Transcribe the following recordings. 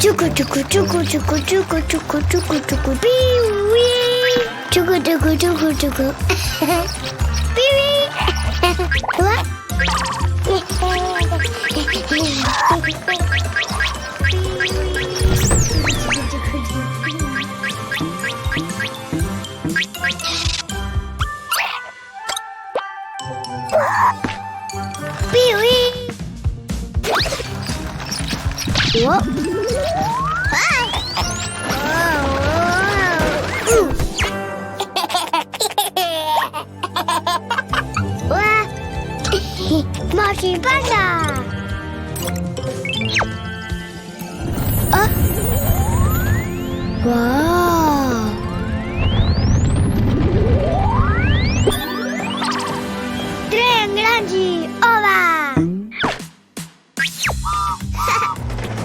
Chucu chucu chucu chucu chucu chucu chucu chucu piwi. Chucu chucu chucu chucu. Piwi. What? Piwi. What? Masih pada. Wow. Trem grande, oba.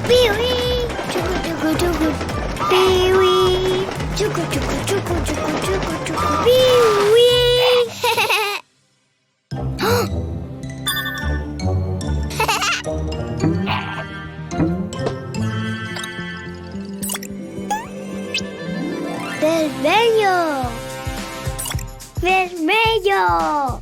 Piwi. Cucu cucu cucu. Piwi. Cucu cucu cucu cucu cucu cucu. Piwi. Vermelho. Vermelho.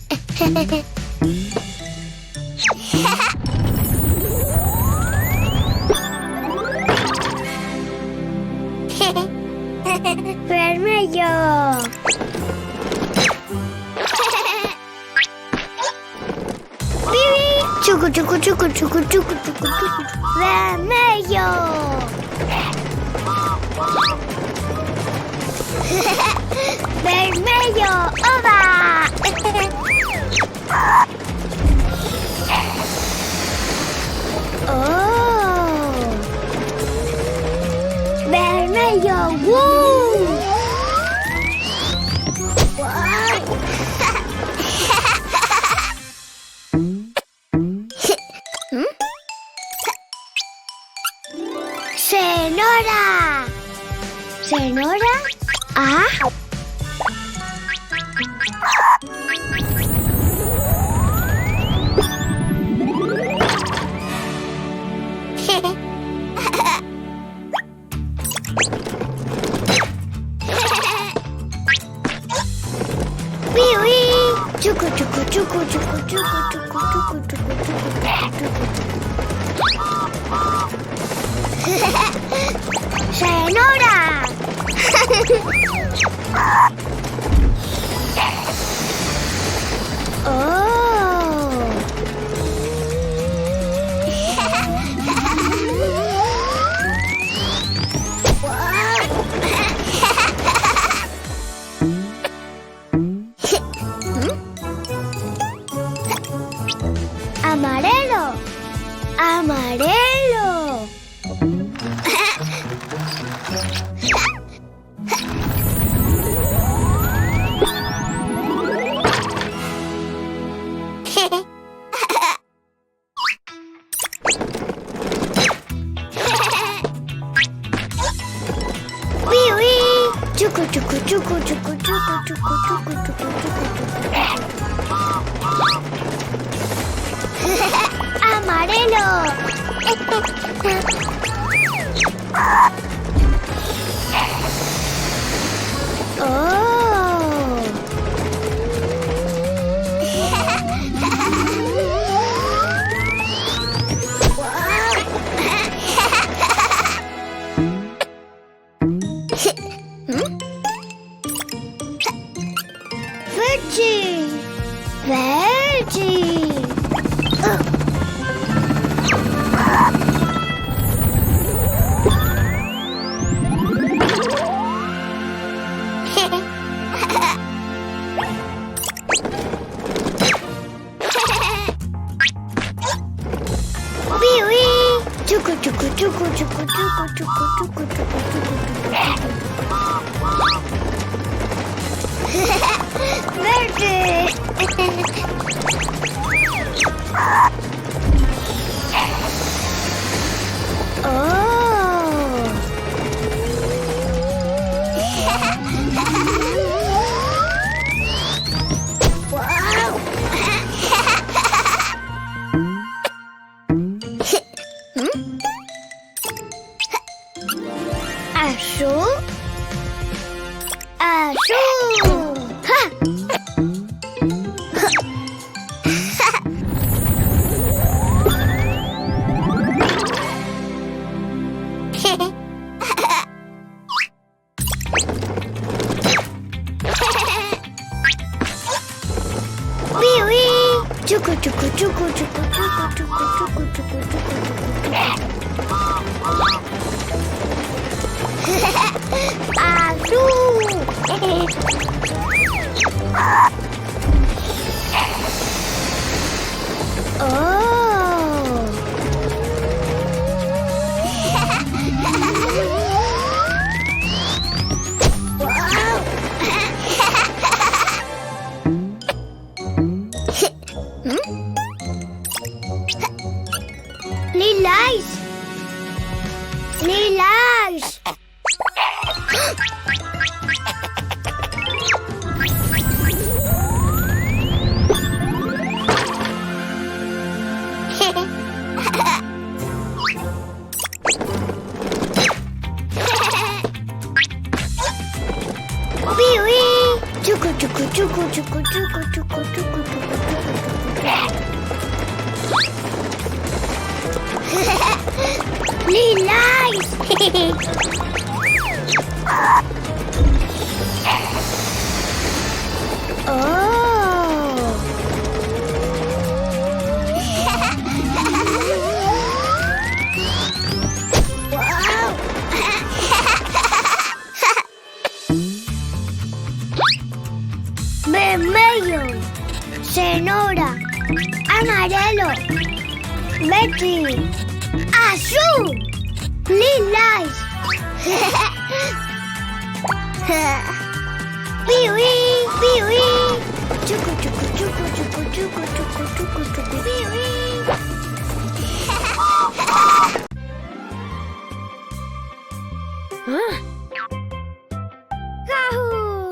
Vermelho. Piwi. Chucu chucu chucu chucu chucu chucu chucu. Vermelho. Vermelho, oba! Oh! Vermelho, Cenoura! Cenoura? Ah? Piwi. Cucu cucu cucu cucu cucu cucu cucu cucu cucu. Cenoura. Oh. Amarelo. Amarelo. Cucu cucu cucu cucu cucu cucu cucu cucu cucu. Amarelo. Oh. Verde. Verde. Cucu cucu cucu cucu cucu cucu cucu cucu. Verde. Oh. Wow. Tchucu, tchucu, tchucu, tchucu, tchucu, tchucu, tchucu, tchucu, tchucu, Lilás! Lilás! Piuí! Tchucu, tchucu, tchucu, tchucu, tchucu, tchucu, tchucu, tchucu, Lilás! Vermelho, cenoura, amarelo, verde, azul, lilás. Piuí, piuí. Tchucu, tchucu, tchucu, tchucu, tchucu, tchucu, tchucu, tchucu, piuí. Carro.